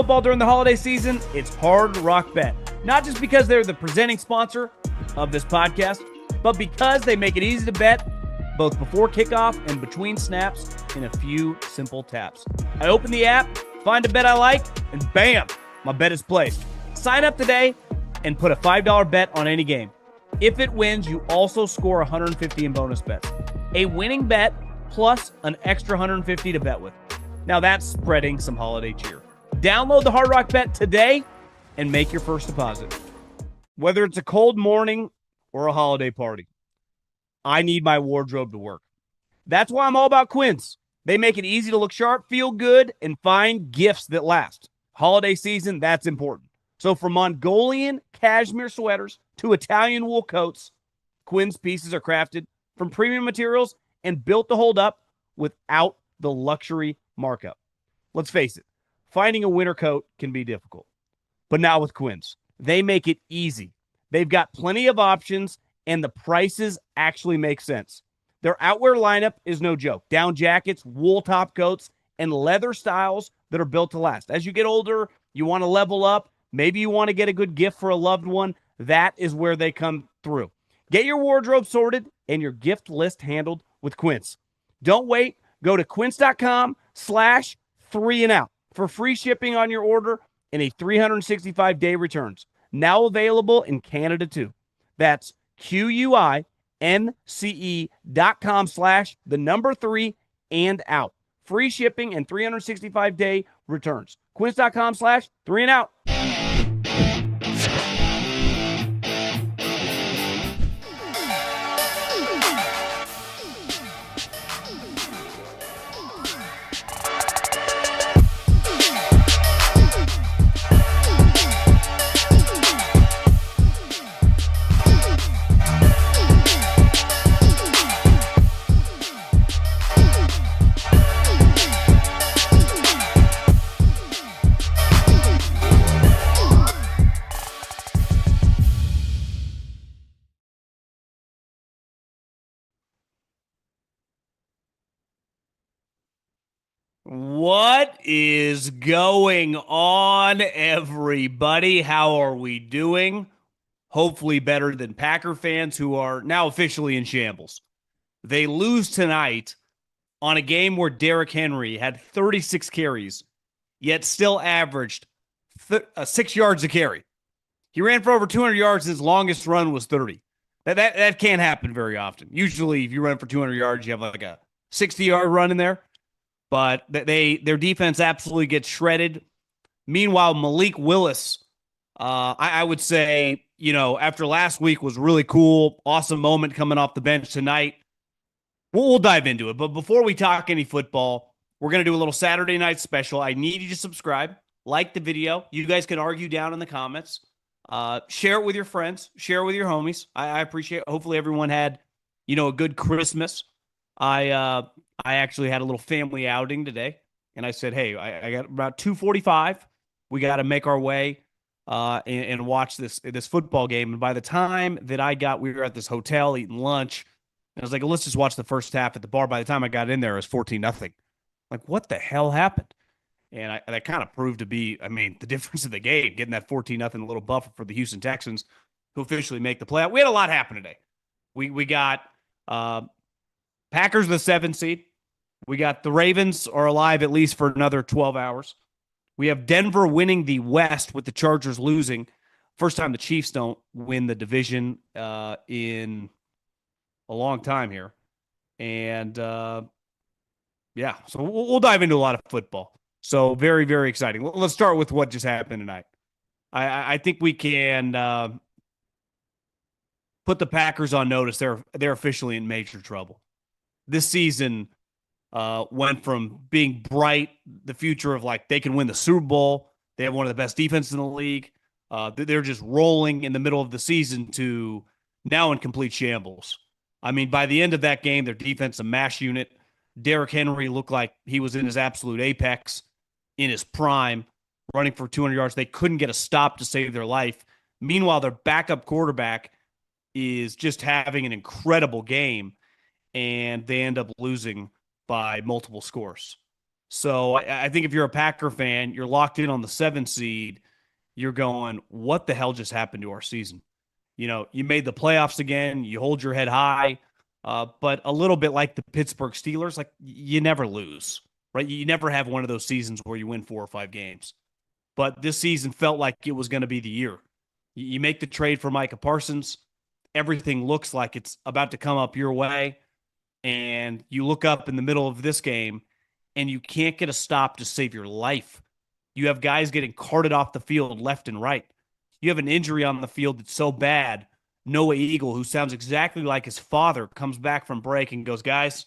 Football during the holiday season, it's Hard Rock Bet. Not just because they're the presenting sponsor of this podcast, but because they make it easy to bet both before kickoff and between snaps in a few simple taps. I open the app, find a bet I like, and bam, my bet is placed. Sign up today and put a $5 bet on any game. If it wins, you also score $150 in bonus bets. A winning bet plus an extra $150 to bet with. Now that's spreading some holiday cheer. Download the Hard Rock Bet today and make your first deposit. Whether it's a cold morning or a holiday party, I need my wardrobe to work. That's why I'm all about Quince. They make it easy to look sharp, feel good, and find gifts that last. Holiday season, that's important. So from Mongolian cashmere sweaters to Italian wool coats, Quince pieces are crafted from premium materials and built to hold up without the luxury markup. Let's face it, finding a winter coat can be difficult. But not with Quince. They make it easy. They've got plenty of options, and the prices actually make sense. Their outwear lineup is no joke. Down jackets, wool top coats, and leather styles that are built to last. As you get older, you want to level up. Maybe you want to get a good gift for a loved one. That is where they come through. Get your wardrobe sorted and your gift list handled with Quince. Don't wait. Go to quince.com/3and-out for free shipping on your order and a 365-day returns. Now available in Canada too. That's QUINCE.com/3and-out. Free shipping and 365-day returns. Quince.com/3and-out. What is going on, everybody? How are we doing? Hopefully better than Packer fans who are now officially in shambles. They lose tonight on a game where Derrick Henry had 36 carries, yet still averaged 6 yards a carry. He ran for over 200 yards, and his longest run was 30. That can't happen very often. Usually, if you run for 200 yards, you have like a 60-yard run in there. But their defense absolutely gets shredded. Meanwhile, Malik Willis, I would say, after last week was really cool. Awesome moment coming off the bench tonight. We'll dive into it. But before we talk any football, we're going to do a little Saturday night special. I need you to subscribe, like the video. You guys can argue down in the comments. Share it with your friends. Share it with your homies. I appreciate it. Hopefully everyone had, a good Christmas. I actually had a little family outing today, and I said, hey, I got about 2:45. We got to make our way and watch this football game. And by the time that we were at this hotel eating lunch, and I was like, let's just watch the first half at the bar. By the time I got in there, it was 14-0. Like, what the hell happened? And that kind of proved to be, the difference of the game, getting that 14-0 little buffer for the Houston Texans to officially make the playoff. We had a lot happen today. We got Packers the 7th seed. We got the Ravens are alive at least for another 12 hours. We have Denver winning the West with the Chargers losing. First time the Chiefs don't win the division in a long time here. And, so we'll dive into a lot of football. So very, very exciting. Let's start with what just happened tonight. I think we can put the Packers on notice. They're officially in major trouble. This season went from being bright, the future of like they can win the Super Bowl. They have one of the best defenses in the league. They're just rolling in the middle of the season to now in complete shambles. By the end of that game, their defense a mash unit. Derrick Henry looked like he was in his absolute apex, in his prime, running for 200 yards. They couldn't get a stop to save their life. Meanwhile, their backup quarterback is just having an incredible game, and they end up losing by multiple scores. So I think if you're a Packer fan, you're locked in on the 7 seed. You're going, what the hell just happened to our season? You made the playoffs again. You hold your head high, but a little bit like the Pittsburgh Steelers, like you never lose, right? You never have one of those seasons where you win 4 or 5 games. But this season felt like it was going to be the year. You make the trade for Micah Parsons. Everything looks like it's about to come up your way. And you look up in the middle of this game and you can't get a stop to save your life. You have guys getting carted off the field left and right. You have an injury on the field that's so bad. Noah Eagle, who sounds exactly like his father, comes back from break and goes, guys,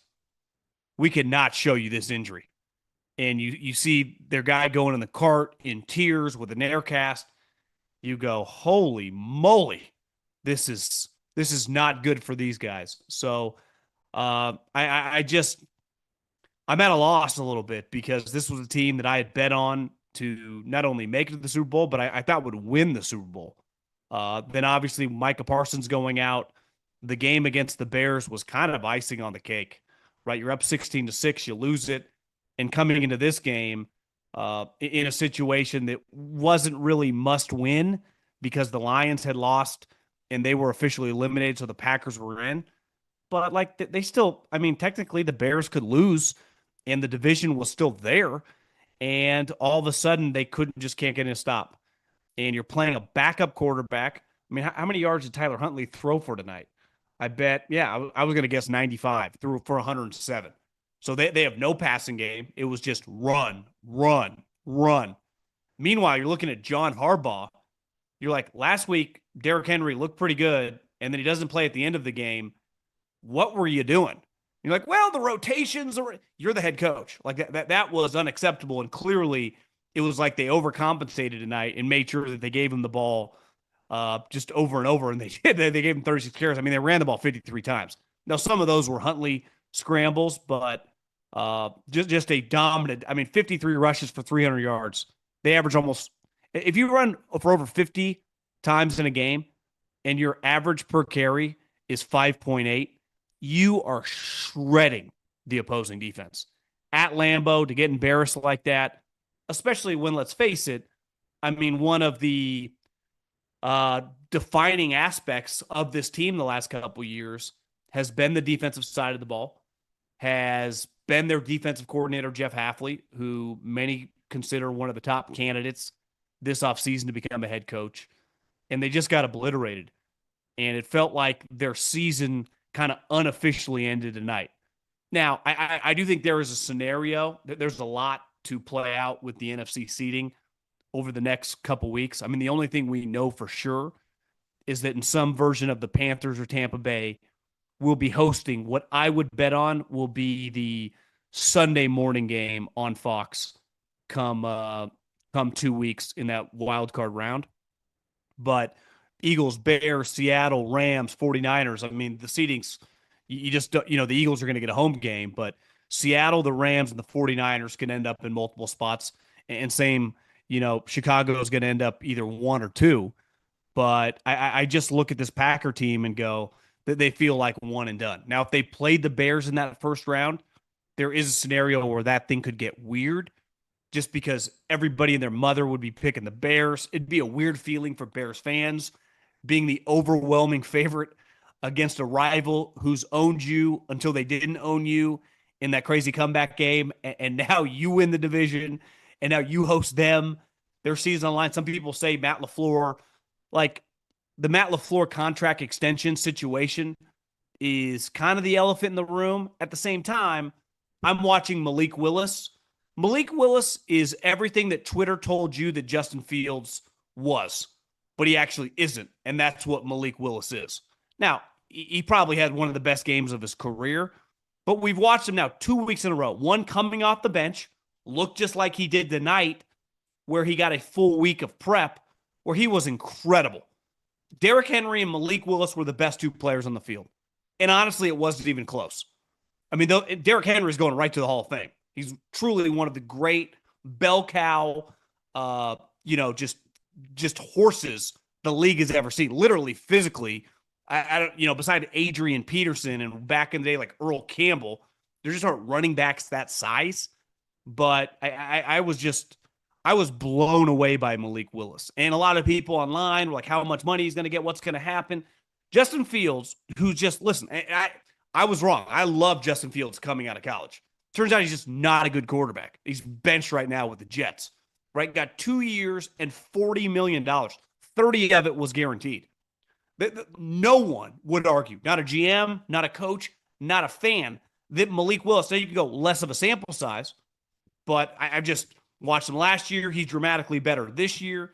we cannot show you this injury. And you see their guy going in the cart in tears with an air cast. You go, holy moly, this is not good for these guys. So I'm at a loss a little bit because this was a team that I had bet on to not only make it to the Super Bowl, but I thought would win the Super Bowl. Then obviously Micah Parsons going out. The game against the Bears was kind of icing on the cake, right? You're up 16-6, you lose it, and coming into this game in a situation that wasn't really must win because the Lions had lost and they were officially eliminated, so the Packers were in. But like they still, I mean, technically the Bears could lose, and the division was still there, and all of a sudden they can't get in a stop. And you're playing a backup quarterback. I mean, how many yards did Tyler Huntley throw for tonight? I bet, yeah, I was going to guess 95, threw for 107. So they have no passing game. It was just run, run, run. Meanwhile, you're looking at John Harbaugh. You're like, last week, Derrick Henry looked pretty good, and then he doesn't play at the end of the game. What were you doing? You're like, well, the rotations are. You're the head coach. Like that was unacceptable, and clearly it was like they overcompensated tonight and made sure that they gave him the ball just over and over, and they did. They gave him 36 carries. I mean, they ran the ball 53 times. Now some of those were Huntley scrambles, but just a dominant. I mean, 53 rushes for 300 yards. They average almost. If you run for over 50 times in a game, and your average per carry is 5.8. You are shredding the opposing defense at Lambeau to get embarrassed like that, especially when, let's face it, I mean, one of the defining aspects of this team the last couple of years has been the defensive side of the ball, has been their defensive coordinator, Jeff Hafley, who many consider one of the top candidates this offseason to become a head coach, and they just got obliterated. And it felt like their season kind of unofficially ended tonight. Now, I do think there is a scenario that there's a lot to play out with the NFC seeding over the next couple weeks. I mean, the only thing we know for sure is that in some version of the Panthers or Tampa Bay, we'll be hosting what I would bet on will be the Sunday morning game on Fox come 2 weeks in that wild card round. But Eagles, Bears, Seattle, Rams, 49ers. I mean, the seedings, you just don't, the Eagles are going to get a home game, but Seattle, the Rams, and the 49ers can end up in multiple spots. And same, Chicago is going to end up either one or two. But I just look at this Packer team and go that they feel like one and done. Now, if they played the Bears in that first round, there is a scenario where that thing could get weird just because everybody and their mother would be picking the Bears. It'd be a weird feeling for Bears fans being the overwhelming favorite against a rival who's owned you until they didn't own you in that crazy comeback game. And now you win the division and now you host them. Their season on line. Some people say Matt LaFleur, like the Matt LaFleur contract extension situation is kind of the elephant in the room. At the same time, I'm watching Malik Willis. Malik Willis is everything that Twitter told you that Justin Fields was, but he actually isn't. And that's what Malik Willis is. Now, he probably had one of the best games of his career, but we've watched him now 2 weeks in a row. One coming off the bench, looked just like he did tonight, where he got a full week of prep, where he was incredible. Derrick Henry and Malik Willis were the best two players on the field. And honestly, it wasn't even close. I mean, Derrick Henry is going right to the Hall of Fame. He's truly one of the great bell cow, just horses the league has ever seen. Literally, physically, I don't, beside Adrian Peterson and back in the day like Earl Campbell, there just aren't running backs that size. but I was blown away by Malik Willis. And a lot of people online were like, how much money he's going to get, what's going to happen. Justin Fields, who's just, listen, I was wrong. I love Justin Fields coming out of college. Turns out he's just not a good quarterback. He's benched right now with the Jets, right? Got 2 years and $40 million. 30 of it was guaranteed. No one would argue, not a GM, not a coach, not a fan, that Malik Willis, so you can go less of a sample size, but I've just watched him last year. He's dramatically better this year,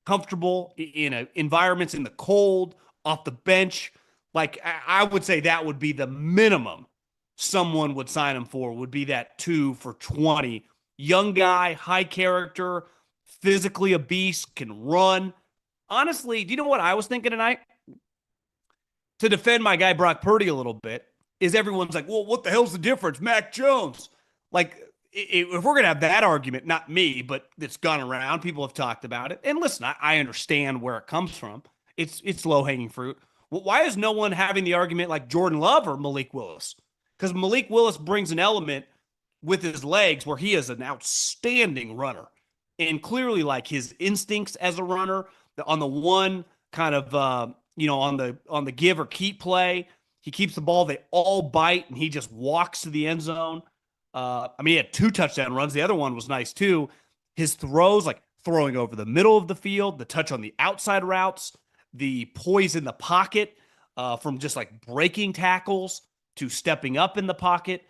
comfortable in environments in the cold, off the bench. Like, I would say that would be the minimum someone would sign him for, would be that 2 for 20. Young guy, high character, physically a beast, can run. Honestly, do you know what I was thinking tonight? To defend my guy Brock Purdy a little bit, is everyone's like, well, what the hell's the difference? Mac Jones. Like, if we're going to have that argument, not me, but it's gone around, people have talked about it. And listen, I understand where it comes from. It's low-hanging fruit. Well, why is no one having the argument like Jordan Love or Malik Willis? Because Malik Willis brings an element with his legs where he is an outstanding runner. And clearly, like, his instincts as a runner, on the one kind of, on the give or keep play, he keeps the ball, they all bite, and he just walks to the end zone. He had 2 touchdown runs. The other one was nice too. His throws, like throwing over the middle of the field, the touch on the outside routes, the poise in the pocket, from just like breaking tackles to stepping up in the pocket,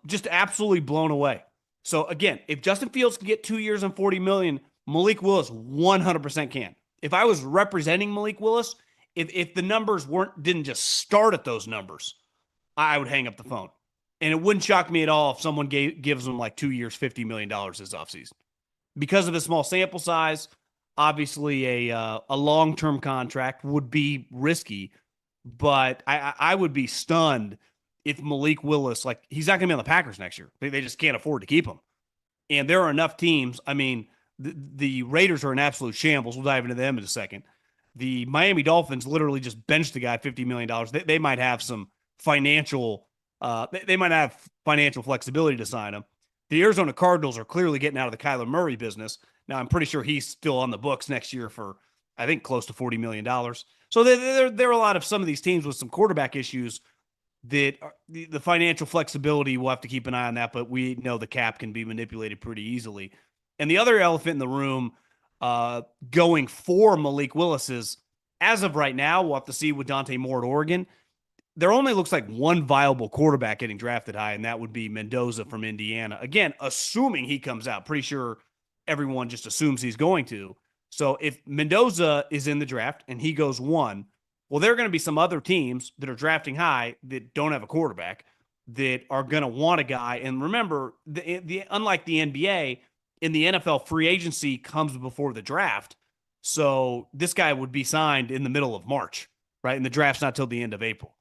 just absolutely blown away. So again, if Justin Fields can get 2 years and $40 million, Malik Willis 100% can. If I was representing Malik Willis, if the numbers didn't just start at those numbers, I would hang up the phone. And it wouldn't shock me at all if someone gives him like 2 years, $50 million this offseason. Because of the small sample size, obviously a long-term contract would be risky, but I would be stunned if Malik Willis, like, he's not going to be on the Packers next year. They just can't afford to keep him. And there are enough teams. I mean, the Raiders are in absolute shambles. We'll dive into them in a second. The Miami Dolphins literally just benched the guy $50 million. They might have some financial they might have financial flexibility to sign him. The Arizona Cardinals are clearly getting out of the Kyler Murray business. Now, I'm pretty sure he's still on the books next year for, I think, close to $40 million. So there are a lot of some of these teams with some quarterback issues that the financial flexibility, we'll have to keep an eye on that, but we know the cap can be manipulated pretty easily. And the other elephant in the room going for Malik Willis is, as of right now, we'll have to see with Dante Moore at Oregon, there only looks like one viable quarterback getting drafted high, and that would be Mendoza from Indiana. Again, assuming he comes out. Pretty sure everyone just assumes he's going to. So if Mendoza is in the draft and he goes 1, well, there are going to be some other teams that are drafting high that don't have a quarterback that are going to want a guy. And remember, unlike the NBA, in the NFL, free agency comes before the draft. So this guy would be signed in the middle of March, right? And the draft's not till the end of April.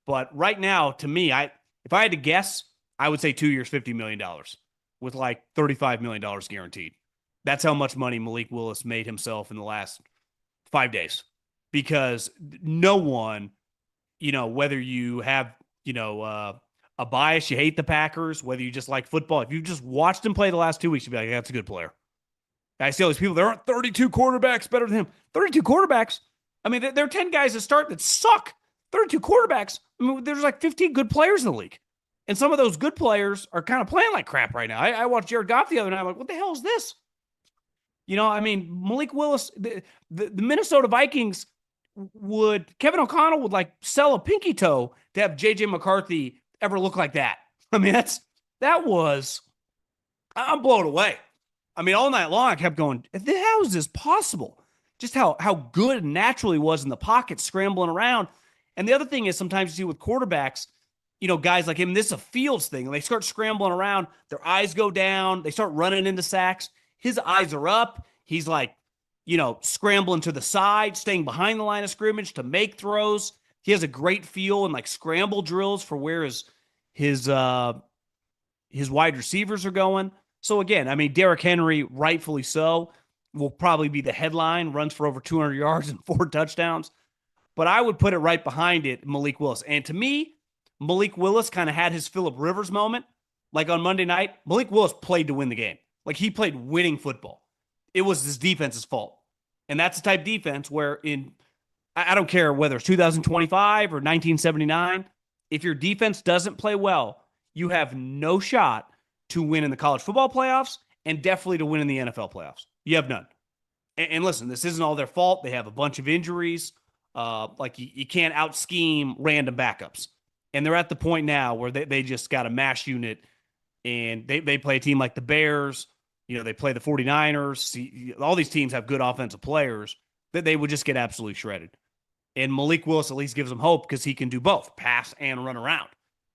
But right now, to me, if I had to guess, I would say 2 years, $50 million with like $35 million guaranteed. That's how much money Malik Willis made himself in the last 5 days. Because no one, whether you have, a bias, you hate the Packers, whether you just like football, if you just watched him play the last 2 weeks, you'd be like, that's a good player. I see all these people, there aren't 32 quarterbacks better than him. 32 quarterbacks? I mean, there are 10 guys that start that suck. 32 quarterbacks. I mean, there's like 15 good players in the league. And some of those good players are kind of playing like crap right now. I watched Jared Goff the other night. I'm like, what the hell is this? Malik Willis, the Minnesota Vikings Kevin O'Connell would like sell a pinky toe to have J.J. McCarthy ever look like that. I mean, I'm blown away. I mean, all night long, I kept going, how is this possible? Just how good and natural he was in the pocket, scrambling around. And the other thing is, sometimes you see with quarterbacks, guys like him, this is a Fields thing. And they start scrambling around, their eyes go down, they start running into sacks. His eyes are up. He's like, scrambling to the side, staying behind the line of scrimmage to make throws. He has a great feel and like scramble drills for where his wide receivers are going. So again, I mean, Derrick Henry, rightfully so, will probably be the headline, runs for over 200 yards and 4 touchdowns. But I would put it right behind it, Malik Willis. And to me, Malik Willis kind of had his Phillip Rivers moment Like on Monday night, Malik Willis played to win the game. Like he played winning football. It was his defense's fault. And that's the type of defense where I don't care whether it's 2025 or 1979, if your defense doesn't play well, you have no shot to win in the college football playoffs and definitely to win in the NFL playoffs. You have none. And listen, this isn't all their fault. They have a bunch of injuries. You can't out scheme random backups. And they're at the point now where they just got a mash unit and they play a team like the Bears. They play the 49ers. All these teams have good offensive players that they would just get absolutely shredded. And Malik Willis at least gives them hope because he can do both, pass and run around.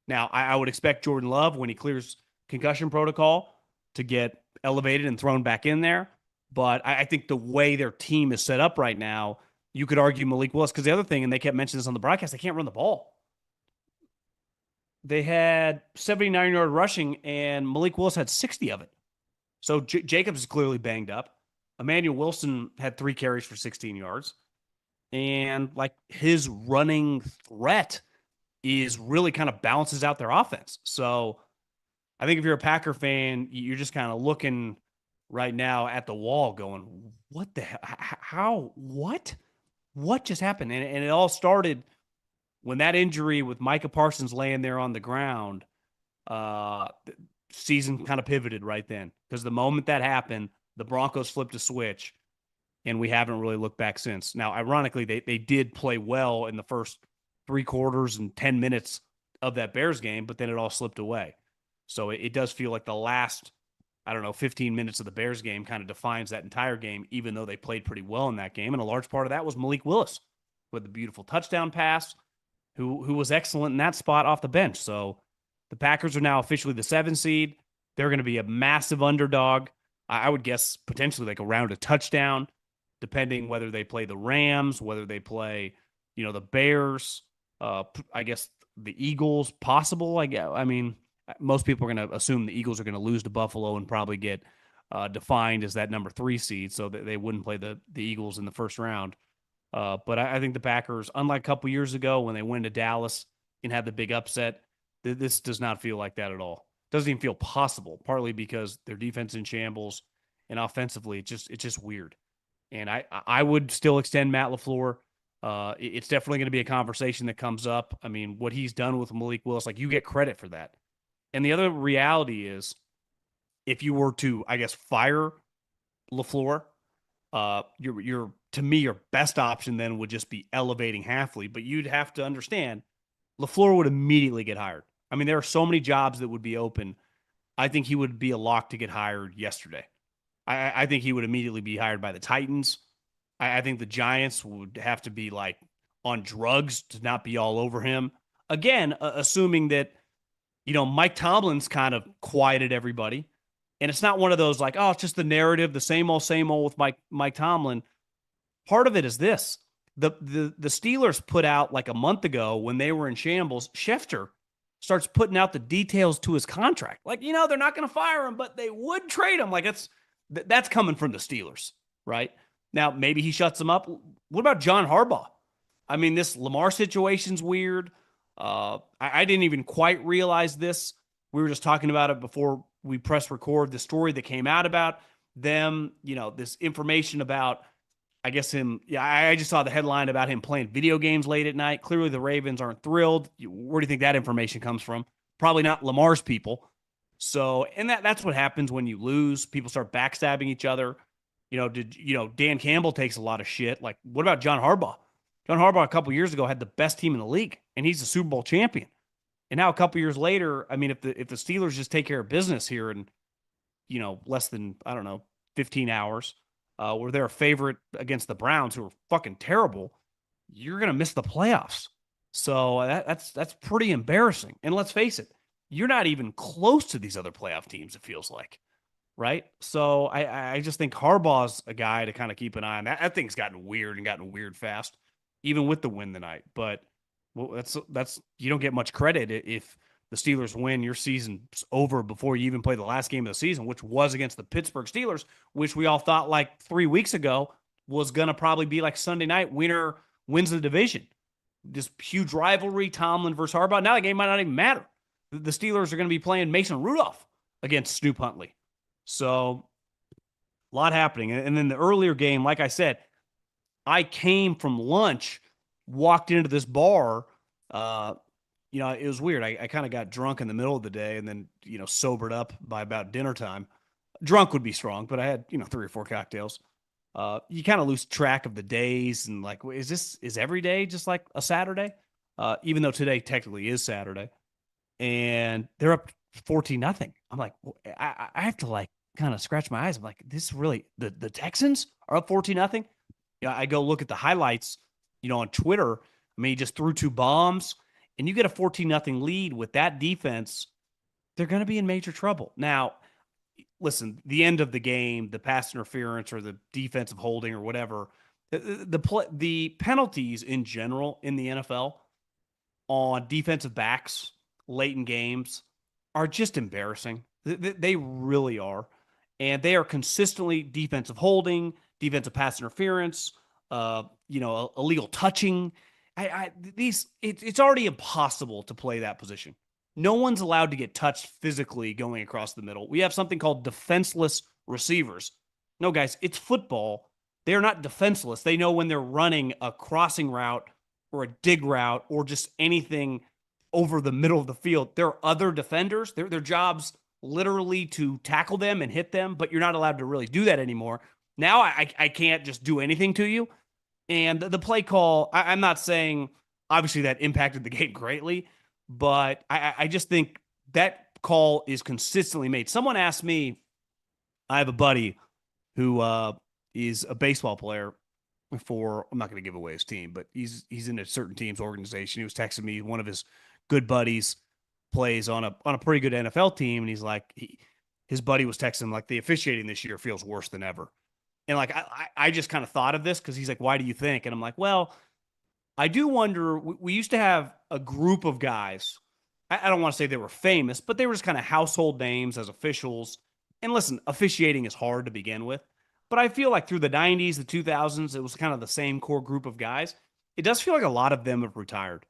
Now, I would expect Jordan Love, when he clears concussion protocol, to get elevated and thrown back in there. But I think the way their team is set up right now, you could argue Malik Willis, because the other thing, and they kept mentioning this on the broadcast, they can't run the ball. They had 79-yard rushing, and Malik Willis had 60 of it. So Jacobs is clearly banged up. Emmanuel Wilson had 3 carries for 16 yards. And his running threat is really kind of balances out their offense. So I think if you're a Packer fan, you're just kind of looking right now at the wall going, what the hell? How? What? What just happened? And it all started when that injury with Micah Parsons laying there on the ground, season kind of pivoted right then. Because the moment that happened, the Broncos flipped a switch, and we haven't really looked back since. Now, ironically, they did play well in the first 3 quarters and 10 minutes of that Bears game, but then it all slipped away. So it does feel like the last, 15 minutes of the Bears game kind of defines that entire game, even though they played pretty well in that game. And a large part of that was Malik Willis with the beautiful touchdown pass, who was excellent in that spot off the bench. So the Packers are now officially the 7 seed. They're going to be a massive underdog. I would guess potentially like around a touchdown, depending whether they play the Rams, whether they play, the Bears, I guess the Eagles, possible. I mean, most people are going to assume the Eagles are going to lose to Buffalo and probably get defined as that number 3 seed, so that they wouldn't play the Eagles in the first round. But I think the Packers, unlike a couple years ago when they went to Dallas and had the big upset, this does not feel like that at all. It doesn't even feel possible, partly because their defense in shambles, and offensively, it's just weird. And I would still extend Matt LaFleur. It's definitely going to be a conversation that comes up. I mean, what he's done with Malik Willis, you get credit for that. And the other reality is, if you were to, fire LaFleur, to me, your best option then would just be elevating Hafley. But you'd have to understand, LaFleur would immediately get hired. I mean, there are so many jobs that would be open. I think he would be a lock to get hired yesterday. I think he would immediately be hired by the Titans. I think the Giants would have to be on drugs to not be all over him. Again, assuming that, Mike Tomlin's kind of quieted everybody. And it's not one of those it's just the narrative, the same old with Mike Tomlin. Part of it is this. The Steelers put out a month ago when they were in shambles, Schefter starts putting out the details to his contract. They're not going to fire him, but they would trade him. That's coming from the Steelers, right? Now, maybe he shuts them up. What about John Harbaugh? I mean, this Lamar situation's weird. I didn't even quite realize this. We were just talking about it before we press record, the story that came out about them, this information about, him. Yeah, I just saw the headline about him playing video games late at night. Clearly the Ravens aren't thrilled. Where do you think that information comes from? Probably not Lamar's people. So, and that's what happens when you lose. People start backstabbing each other. Dan Campbell takes a lot of shit. What about John Harbaugh? John Harbaugh a couple years ago had the best team in the league, and he's a Super Bowl champion. And now a couple years later, I mean, if the Steelers just take care of business here in, less than, 15 hours, where they're a favorite against the Browns, who are fucking terrible, you're going to miss the playoffs. So that's pretty embarrassing. And let's face it, you're not even close to these other playoff teams, it feels like. Right? So I just think Harbaugh's a guy to kind of keep an eye on. That thing's gotten weird fast, even with the win tonight. But that's you don't get much credit if the Steelers win. Your season's over before you even play the last game of the season, which was against the Pittsburgh Steelers, which we all thought 3 weeks ago was going to probably be Sunday night. Winner wins the division. This huge rivalry, Tomlin versus Harbaugh. Now the game might not even matter. The Steelers are going to be playing Mason Rudolph against Snoop Huntley. So a lot happening. And then the earlier game, like I said, I came from lunch, walked into this bar. Uh, it was weird. I kind of got drunk in the middle of the day and then, sobered up by about dinner time. Drunk would be strong, but I had, 3 or 4 cocktails. You kind of lose track of the days and like, is every day just like a Saturday? Even though today technically is Saturday, and they're up 14-0. I'm like, I have to like kind of scratch my eyes. I'm like, this really the Texans are up 14-0. Yeah, I go look at the highlights, on Twitter. I mean, he just threw 2 bombs, and you get a 14-0 lead with that defense. They're going to be in major trouble. Now, listen, the end of the game, the pass interference or the defensive holding or whatever, the penalties in general in the NFL on defensive backs late in games are just embarrassing. They really are. And they are consistently defensive holding, defensive pass interference, illegal touching. It's already impossible to play that position. No one's allowed to get touched physically going across the middle. We have something called defenseless receivers. No, guys, it's football. They're not defenseless. They know when they're running a crossing route or a dig route or just anything over the middle of the field. There are other defenders. Their job's literally to tackle them and hit them, but you're not allowed to really do that anymore. Now I can't just do anything to you. And the play call, I'm not saying obviously that impacted the game greatly, but I just think that call is consistently made. Someone asked me, I have a buddy who is a baseball player for, I'm not going to give away his team, but he's in a certain team's organization. He was texting me, one of his good buddies plays on a pretty good NFL team, and he's like, his buddy was texting him like, the officiating this year feels worse than ever. And like I just kind of thought of this because he's like, why do you think? And I'm like, well, I do wonder. We used to have a group of guys. I don't want to say they were famous, but they were just kind of household names as officials. And listen, officiating is hard to begin with, but I feel like through the 90s, the 2000s, it was kind of the same core group of guys. It does feel like a lot of them have retired,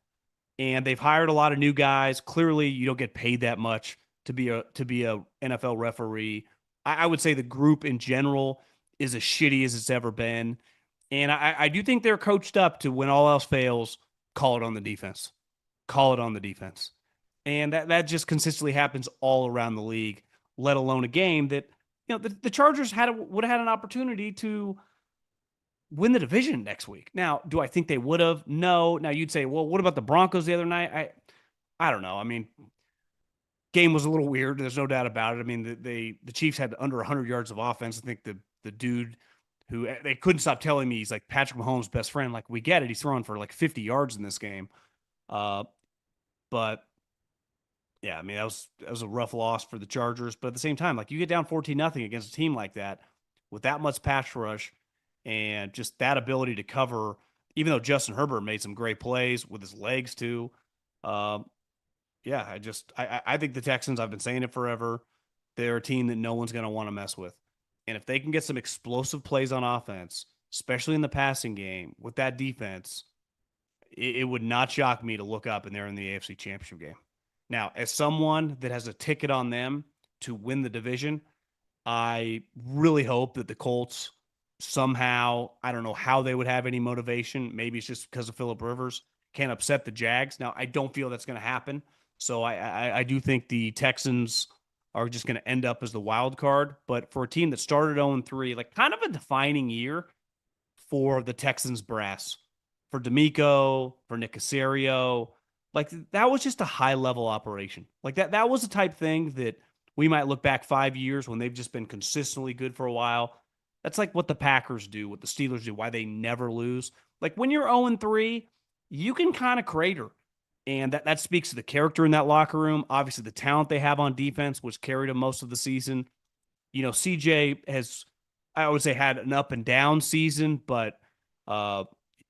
and they've hired a lot of new guys. Clearly, you don't get paid that much to be a NFL referee. I would say the group in general is as shitty as it's ever been. And I do think they're coached up to, when all else fails, call it on the defense. Call it on the defense. And that just consistently happens all around the league, let alone a game that, the Chargers would have had an opportunity to win the division next week. Now, do I think they would have? No. Now you'd say, well, what about the Broncos the other night? I don't know. I mean, game was a little weird. There's no doubt about it. I mean, the Chiefs had under 100 yards of offense. I think the dude who they couldn't stop telling me he's like Patrick Mahomes' best friend. Like, we get it. He's throwing for like 50 yards in this game. But yeah, I mean, that was a rough loss for the Chargers. But at the same time, like, you get down 14-0 against a team like that with that much pass rush and just that ability to cover, even though Justin Herbert made some great plays with his legs too. Yeah, I think the Texans, I've been saying it forever, they're a team that no one's going to want to mess with. And if they can get some explosive plays on offense, especially in the passing game with that defense, it would not shock me to look up and they're in the AFC Championship game. Now, as someone that has a ticket on them to win the division, I really hope that the Colts somehow, I don't know how they would have any motivation. Maybe it's just because of Phillip Rivers, can't upset the Jags. Now, I don't feel that's going to happen. So I do think the Texans are just going to end up as the wild card. But for a team that started 0-3, like, kind of a defining year for the Texans brass, for D'Amico, for Nick Caserio, like, that was just a high-level operation. Like, that was the type thing that we might look back 5 years when they've just been consistently good for a while. That's like what the Packers do, what the Steelers do, why they never lose. Like, when you're 0-3, you can kind of crater. And that speaks to the character in that locker room. Obviously, the talent they have on defense, which carried them most of the season. CJ has, I would say, had an up and down season, but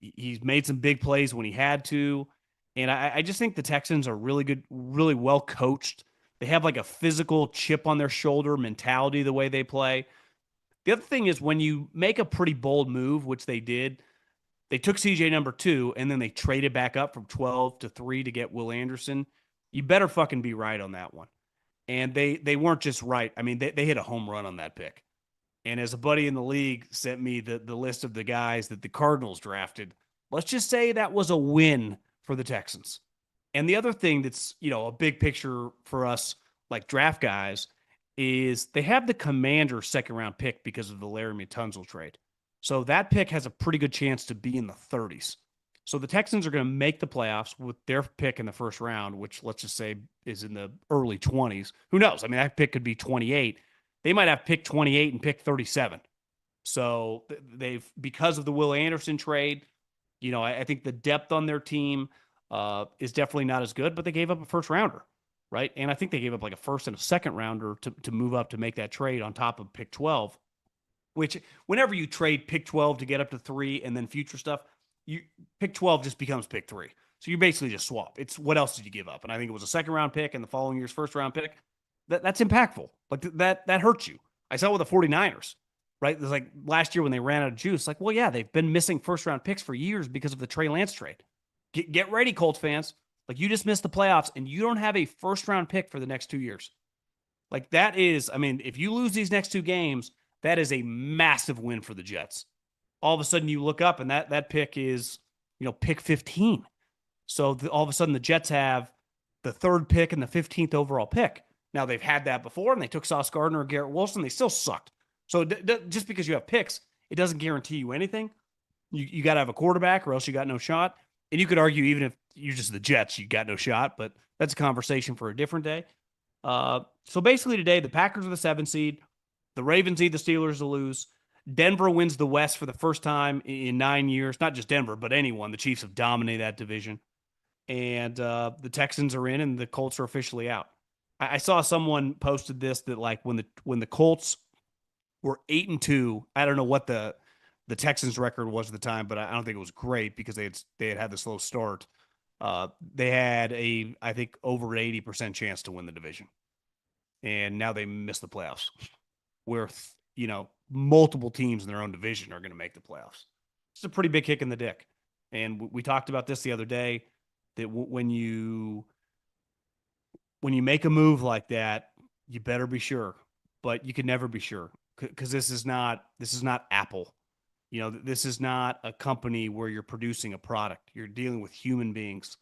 he's made some big plays when he had to. And I just think the Texans are really good, really well coached. They have like a physical chip on their shoulder mentality the way they play. The other thing is, when you make a pretty bold move, which they did, they took CJ number 2, and then they traded back up from 12 to 3 to get Will Anderson. You better fucking be right on that one. And they weren't just right. I mean, they hit a home run on that pick. And as a buddy in the league sent me the list of the guys that the Cardinals drafted, let's just say that was a win for the Texans. And the other thing that's, a big picture for us, like draft guys, is they have the Commander second round pick because of the Laramie Tunsil trade. So that pick has a pretty good chance to be in the 30s. So the Texans are going to make the playoffs with their pick in the first round, which let's just say is in the early 20s. Who knows? I mean, that pick could be 28. They might have pick 28 and pick 37. So because of the Will Anderson trade, I think the depth on their team is definitely not as good, but they gave up a first rounder, right? And I think they gave up like a first and a second rounder to move up to make that trade on top of pick 12, which whenever you trade pick 12 to get up to 3 and then future stuff, pick 12 just becomes pick 3. So you basically just swap. It's what else did you give up? And I think it was a second round pick and the following year's first round pick. That's impactful. Like that hurts you. I saw it with the 49ers, right? It's like last year when they ran out of juice, like, well, yeah, they've been missing first round picks for years because of the Trey Lance trade. Get ready, Colts fans. Like, you just missed the playoffs and you don't have a first round pick for the next 2 years. Like, that is, I mean, if you lose these next 2 games, that is a massive win for the Jets. All of a sudden you look up and that pick is, pick 15. So all of a sudden the Jets have the 3rd pick and the 15th overall pick. Now, they've had that before, and they took Sauce Gardner or Garrett Wilson. They still sucked. So just because you have picks, it doesn't guarantee you anything. You got to have a quarterback or else you got no shot. And you could argue even if you're just the Jets, you got no shot, but that's a conversation for a different day. So basically today, the Packers are the 7th seed. The Ravens need the Steelers to lose. Denver wins the West for the first time in 9 years. Not just Denver, but anyone. The Chiefs have dominated that division. And the Texans are in, and the Colts are officially out. I saw someone posted this, that like when the Colts were 8-2, I don't know what the Texans record was at the time, but I don't think it was great because they had the slow start. They had I think over 80% chance to win the division, and now they missed the playoffs. Where multiple teams in their own division are going to make the playoffs. It's a pretty big kick in the dick, and we talked about this the other day, that when you make a move like that, you better be sure, but you can never be sure because this is not Apple. This is not a company where you're producing a product. You're dealing with human beings,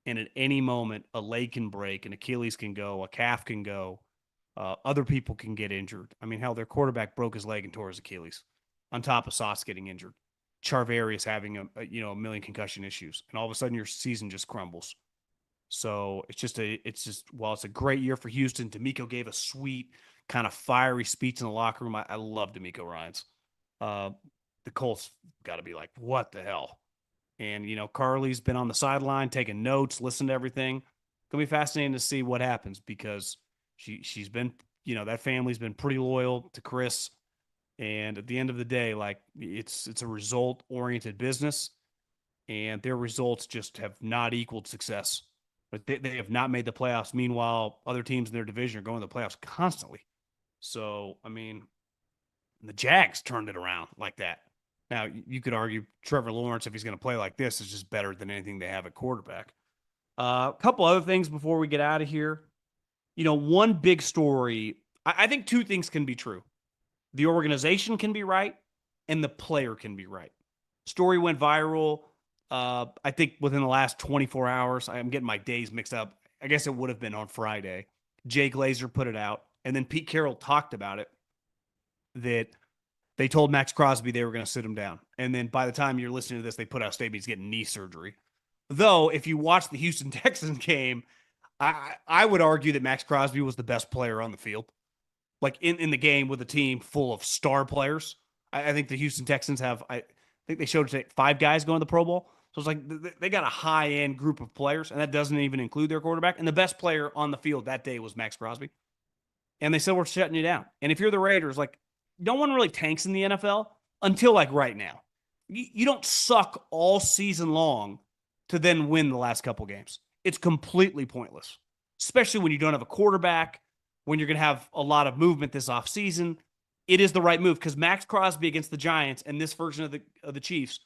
and at any moment, a leg can break, an Achilles can go, a calf can go, other people can get injured. I mean, hell, their quarterback broke his leg and tore his Achilles, on top of Sauce getting injured. Charvarius having a million concussion issues, and all of a sudden your season just crumbles. So it's just while it's a great year for Houston, D'Amico gave a sweet kind of fiery speech in the locker room. I love D'Amico Ryans. The Colts got to be like, what the hell? And, Carly's been on the sideline taking notes, listening to everything. It's going to be fascinating to see what happens because she's been, that family's been pretty loyal to Chris. And at the end of the day, like it's a result-oriented business, and their results just have not equaled success. But they have not made the playoffs. Meanwhile, other teams in their division are going to the playoffs constantly. So, I mean, the Jags turned it around like that. Now, you could argue Trevor Lawrence, if he's going to play like this, is just better than anything they have at quarterback. A couple other things before we get out of here. One big story, I think 2 things can be true. The organization can be right, and the player can be right. Story went viral. I think within the last 24 hours, I'm getting my days mixed up. I guess it would have been on Friday. Jay Glazer put it out, and then Pete Carroll talked about it, that they told Maxx Crosby they were going to sit him down. And then by the time you're listening to this, they put out a statement he's getting knee surgery. Though, if you watch the Houston Texans game, I would argue that Maxx Crosby was the best player on the field. Like in the game with a team full of star players. I think the Houston Texans I think they showed 5 guys going to the Pro Bowl. So it's like they got a high-end group of players, and that doesn't even include their quarterback. And the best player on the field that day was Maxx Crosby. And they said, we're shutting you down. And if you're the Raiders, like, no one really tanks in the NFL until like right now. You don't suck all season long to then win the last couple games. It's completely pointless, especially when you don't have a quarterback, when you're going to have a lot of movement this offseason. It is the right move because Maxx Crosby against the Giants and this version of the Chiefs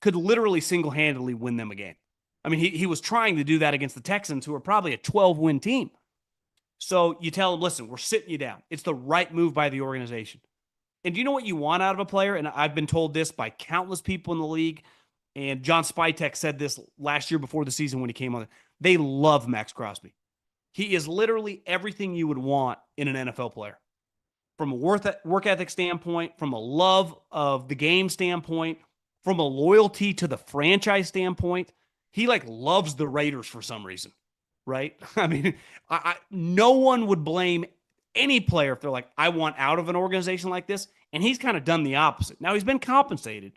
could literally single-handedly win them a game. I mean, he was trying to do that against the Texans, who are probably a 12-win team. So you tell him, listen, we're sitting you down. It's the right move by the organization. And do you know what you want out of a player? And I've been told this by countless people in the league. And John Spytek said this last year before the season when he came on. They love Maxx Crosby. He is literally everything you would want in an NFL player. From a work ethic standpoint, from a love of the game standpoint, from a loyalty to the franchise standpoint, he like loves the Raiders for some reason, right? I mean, no one would blame any player if they're like, I want out of an organization like this. And he's kind of done the opposite. Now, he's been compensated,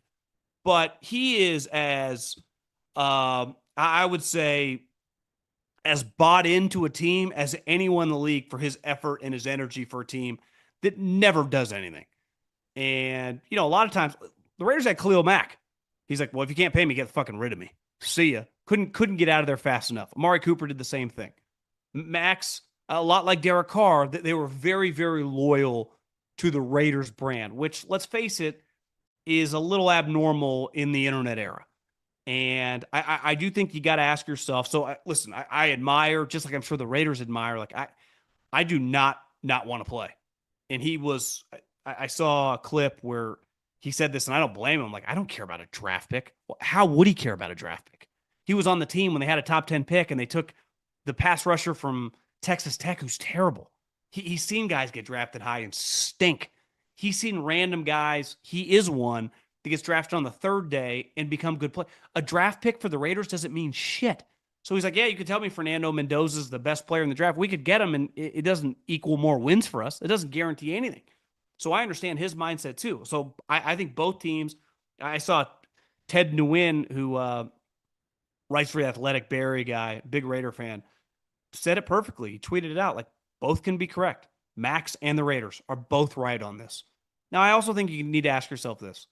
but he is as, I would say, as bought into a team as anyone in the league for his effort and his energy for a team that never does anything. And, you know, a lot of times the Raiders had Khalil Mack. He's like, well, if you can't pay me, get the fucking rid of me. See ya. Couldn't get out of there fast enough. Amari Cooper did the same thing. Max, a lot like Derek Carr, they were very, very loyal to the Raiders brand, which, let's face it, is a little abnormal in the internet era. And I do think you got to ask yourself. So listen, I admire, just like I'm sure the Raiders admire, like I do not want to play. And he was, I saw a clip where he said this, and I don't blame him. Like, I don't care about a draft pick. Well, how would he care about a draft pick? He was on the team when they had a top 10 pick, and they took the pass rusher from Texas Tech, who's terrible. He's seen guys get drafted high and stink. He's seen random guys. He is one that gets drafted on the third day and become good play. A draft pick for the Raiders doesn't mean shit. So he's like, yeah, you could tell me Fernando Mendoza is the best player in the draft. We could get him, and it doesn't equal more wins for us. It doesn't guarantee anything. So I understand his mindset too. So I think both teams, I saw Ted Nguyen, who writes for the Athletic, Barry guy, big Raider fan, said it perfectly. He tweeted it out like, both can be correct. Max and the Raiders are both right on this. Now, I also think you need to ask yourself this.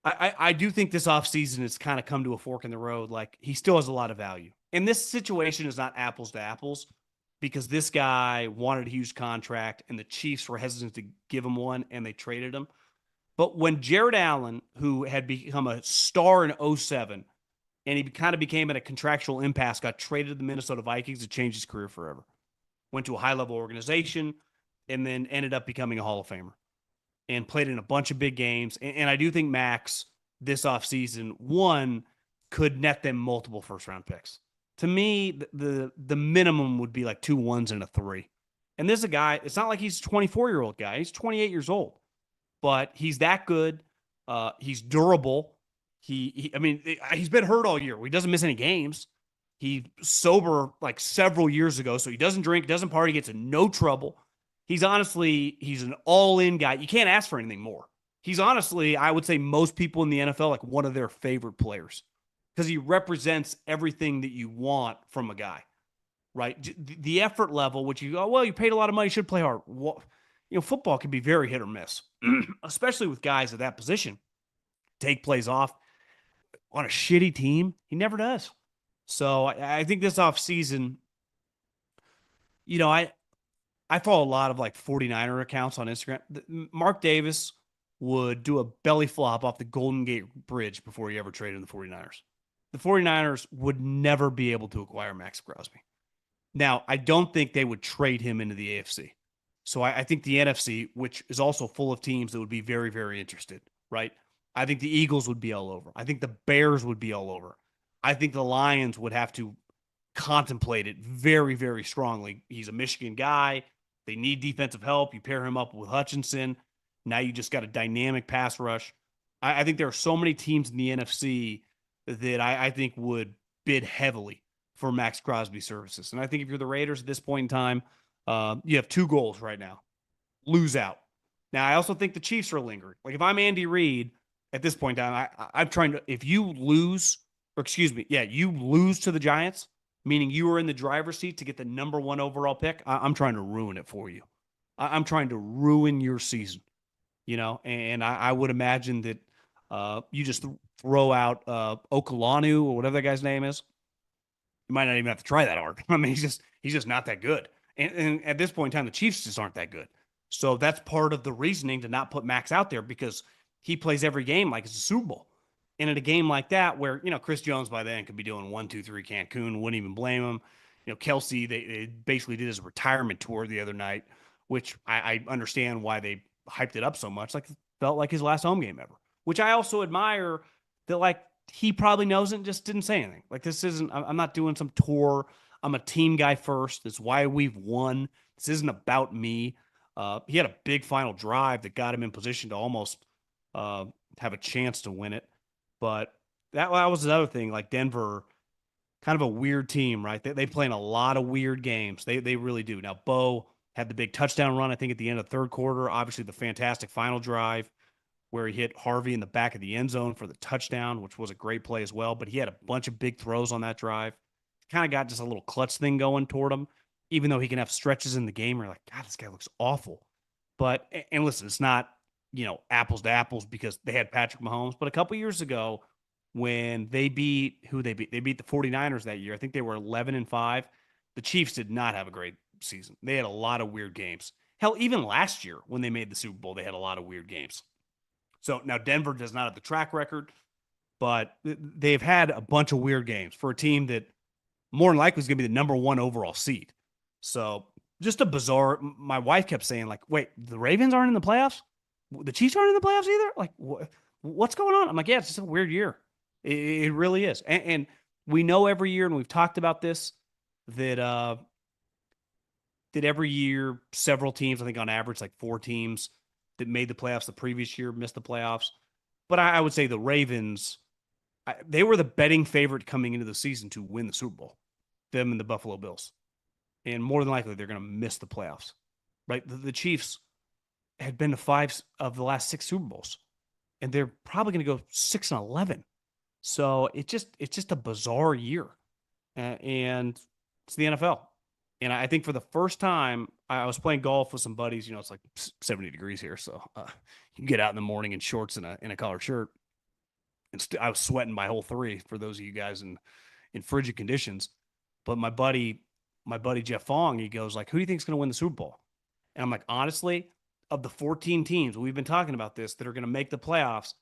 I do think this offseason has kind of come to a fork in the road. Like, he still has a lot of value. And this situation is not apples to apples because this guy wanted a huge contract and the Chiefs were hesitant to give him one and they traded him. But when Jared Allen, who had become a star in 2007, and he kind of became at a contractual impasse, got traded to the Minnesota Vikings to change his career forever. Went to a high-level organization and then ended up becoming a Hall of Famer and played in a bunch of big games. And I do think Max this offseason, one, could net them multiple first-round picks. To me, the minimum would be like 2 1s and a 3. And this is a guy, it's not like he's a 24-year-old guy. He's 28 years old. But he's that good. He's durable. I mean, he's been hurt all year. He doesn't miss any games. He's sober like several years ago, so he doesn't drink, doesn't party, gets in no trouble. He's an all-in guy. You can't ask for anything more. He's honestly, I would say most people in the NFL, like one of their favorite players because he represents everything that you want from a guy, right? The effort level, which you go, well, you paid a lot of money, you should play hard. Well, you know, football can be very hit or miss, especially with guys at that position. Take plays off on a shitty team. He never does. So I think this offseason, you know, I follow a lot of like 49er accounts on Instagram. Mark Davis would do a belly flop off the Golden Gate Bridge before he ever traded in the 49ers. The 49ers would never be able to acquire Maxx Crosby. Now, I don't think they would trade him into the AFC. So I think the NFC, which is also full of teams that would be very, very interested, right? I think the Eagles would be all over. I think the Bears would be all over. I think the Lions would have to contemplate it very, very strongly. He's a Michigan guy. They need defensive help. You pair him up with Hutchinson. Now you just got a dynamic pass rush. I think there are so many teams in the NFC that I think would bid heavily for Maxx Crosby services. And I think if you're the Raiders at this point in time, you have 2 goals right now. Lose out. Now, I also think the Chiefs are lingering. Like, if I'm Andy Reid at this point in time, I'm trying to – if you lose – or excuse me, yeah, you lose to the Giants, meaning you were in the driver's seat to get the number 1 overall pick, I'm trying to ruin it for you. I'm trying to ruin your season, you know, and I would imagine that you just throw out Okolanu or whatever that guy's name is. You might not even have to try that hard. I mean, he's just not that good. And at this point in time, the Chiefs just aren't that good. So that's part of the reasoning to not put Max out there because he plays every game like it's a Super Bowl. And in a game like that, where, Chris Jones by then could be doing 1, 2, 3 Cancun, wouldn't even blame him. Kelsey, they basically did his retirement tour the other night, which I understand why they hyped it up so much. Like, felt like his last home game ever, which I also admire that, like, he probably knows it and just didn't say anything. Like, this isn't, I'm not doing some tour. I'm a team guy first. That's why we've won. This isn't about me. He had a big final drive that got him in position to almost have a chance to win it. But that was another thing. Like, Denver, kind of a weird team, right? They play in a lot of weird games. They really do. Now, Bo had the big touchdown run, I think, at the end of the third quarter. Obviously, the fantastic final drive where he hit Harvey in the back of the end zone for the touchdown, which was a great play as well. But he had a bunch of big throws on that drive. Kind of got just a little clutch thing going toward him, even though he can have stretches in the game where you're like, God, this guy looks awful. But, and listen, it's not, apples to apples because they had Patrick Mahomes. But a couple years ago, when they beat they beat the 49ers that year. I think they were 11-5. The Chiefs did not have a great season. They had a lot of weird games. Hell, even last year when they made the Super Bowl, they had a lot of weird games. So now Denver does not have the track record, but they've had a bunch of weird games for a team that more than likely is going to be the number one overall seed. So just a bizarre. My wife kept saying, like, wait, the Ravens aren't in the playoffs? The Chiefs aren't in the playoffs either? Like, what's going on? I'm like, yeah, it's just a weird year. It really is. And we know every year, and we've talked about this, that every year several teams, I think on average like 4 teams that made the playoffs the previous year missed the playoffs. But I would say the Ravens, they were the betting favorite coming into the season to win the Super Bowl, them and the Buffalo Bills. And more than likely, they're going to miss the playoffs, right? The Chiefs had been to 5 of the last 6 Super Bowls, and they're probably going to go 6-11. So it's just a bizarre year, and it's the NFL. And I think for the first time, I was playing golf with some buddies. It's like 70 degrees here, so you can get out in the morning in shorts and a collared shirt. And I was sweating my whole 3 for those of you guys in frigid conditions. But my buddy Jeff Fong, he goes like, "Who do you think is going to win the Super Bowl?" And I'm like, honestly, of the 14 teams, we've been talking about this, that are going to make the playoffs,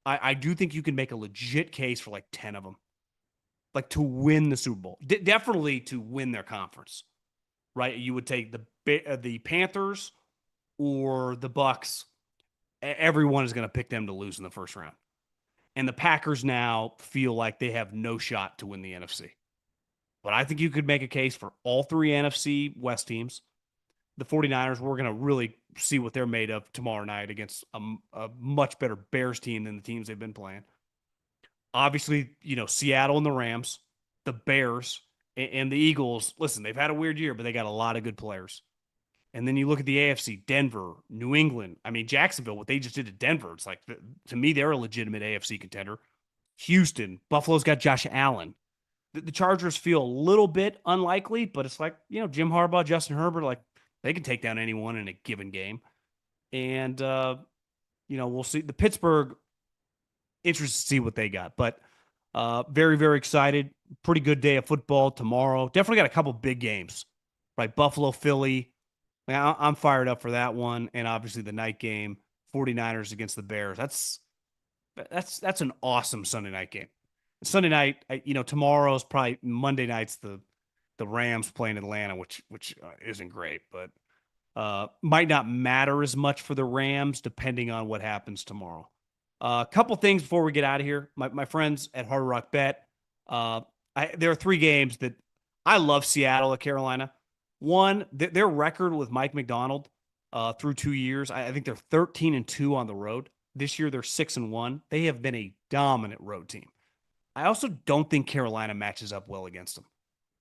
I do think you can make a legit case for like 10 of them, like to win the Super Bowl. Definitely to win their conference, right? You would take the Panthers or the Bucks. Everyone is going to pick them to lose in the first round. And the Packers now feel like they have no shot to win the NFC. But I think you could make a case for all 3 NFC West teams. The 49ers, we're going to really see what they're made of tomorrow night against a much better Bears team than the teams they've been playing. Obviously, Seattle and the Rams, the Bears, and the Eagles. Listen, they've had a weird year, but they got a lot of good players. And then you look at the AFC, Denver, New England. I mean, Jacksonville, what they just did to Denver, it's like, to me, they're a legitimate AFC contender. Houston, Buffalo's got Josh Allen. The Chargers feel a little bit unlikely, but it's like, Jim Harbaugh, Justin Herbert, like, they can take down anyone in a given game. And, we'll see. The Pittsburgh, interested to see what they got. But very, very excited. Pretty good day of football tomorrow. Definitely got a couple big games, right? Buffalo, Philly. I'm fired up for that one. And obviously the night game, 49ers against the Bears. That's an awesome Sunday night game. Sunday night, tomorrow's probably Monday night's the Rams playing Atlanta, which isn't great, but might not matter as much for the Rams depending on what happens tomorrow. A couple things before we get out of here. My friends at Hard Rock Bet, there are 3 games that I love. Seattle at Carolina. One, their record with Mike McDonald through 2 years, I think they're 13-2 on the road. This year they're 6-1. They have been a dominant road team. I also don't think Carolina matches up well against them.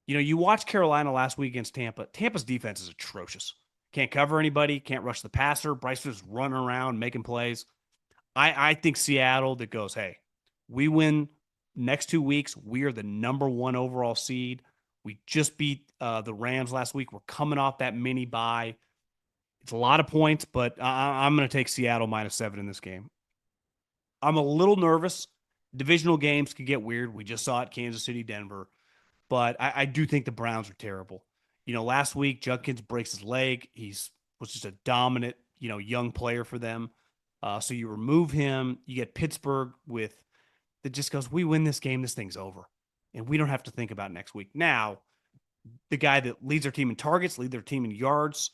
You watch Carolina last week against Tampa. Tampa's defense is atrocious. Can't cover anybody, can't rush the passer. Bryce was running around, making plays. I think Seattle that goes, hey, we win next 2 weeks. We are the number 1 overall seed. We just beat the Rams last week. We're coming off that mini bye. It's a lot of points, but I'm going to take Seattle -7 in this game. I'm a little nervous. Divisional games can get weird. We just saw it, Kansas City, Denver. But I do think the Browns are terrible. Last week, Judkins breaks his leg. Was just a dominant, young player for them. So you remove him. You get Pittsburgh with that just goes, we win this game, this thing's over. And we don't have to think about next week. Now, the guy that leads their team in targets, leads their team in yards.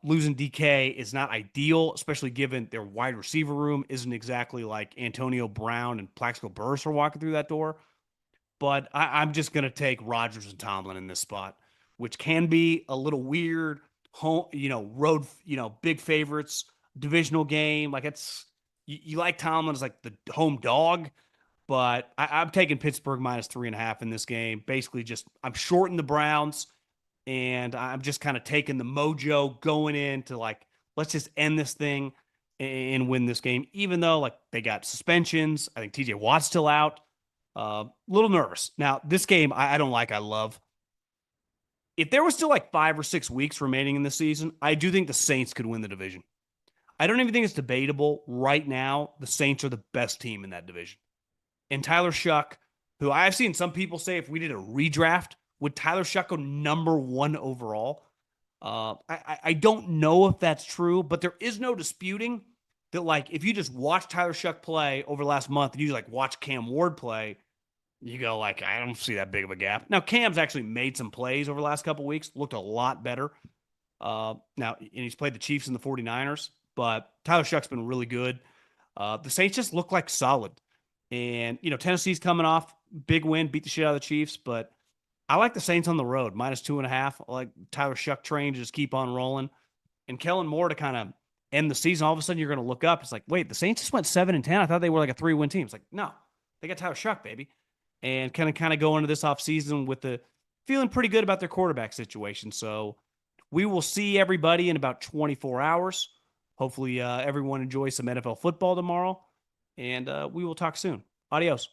Losing DK is not ideal, especially given their wide receiver room isn't exactly like Antonio Brown and Plaxico Burress are walking through that door. But I'm just going to take Rodgers and Tomlin in this spot, which can be a little weird. Home, road, big favorites, divisional game. Like you like Tomlin as like the home dog, but I'm taking Pittsburgh minus 3.5 in this game. Basically, just I'm shorting the Browns, and I'm just kind of taking the mojo going into like let's just end this thing and win this game. Even though like they got suspensions, I think TJ Watt's still out. Little nervous. Now this game I don't like. I love. If there was still like 5 or 6 weeks remaining in the season, I do think the Saints could win the division. I don't even think it's debatable right now. The Saints are the best team in that division. And Tyler Shuck, who I've seen some people say if we did a redraft, would Tyler Shuck go number 1 overall? I don't know if that's true, but there is no disputing that, like, if you just watch Tyler Shuck play over the last month and you like watch Cam Ward play, you go like, I don't see that big of a gap. Now, Cam's actually made some plays over the last couple of weeks, looked a lot better. Now, and he's played the Chiefs and the 49ers, but Tyler Shuck's been really good. The Saints just look like solid. And, Tennessee's coming off big win, beat the shit out of the Chiefs, but I like the Saints on the road, minus 2.5. I like Tyler Shuck train to just keep on rolling. And Kellen Moore to kind of end the season. All of a sudden, you're going to look up. It's like, wait, the Saints just went 7-10. I thought they were like a 3-win team. It's like, no, they got Tyler Shuck, baby. And kind of go into this offseason with the feeling pretty good about their quarterback situation. So we will see everybody in about 24 hours. Hopefully, everyone enjoys some NFL football tomorrow. And we will talk soon. Adios.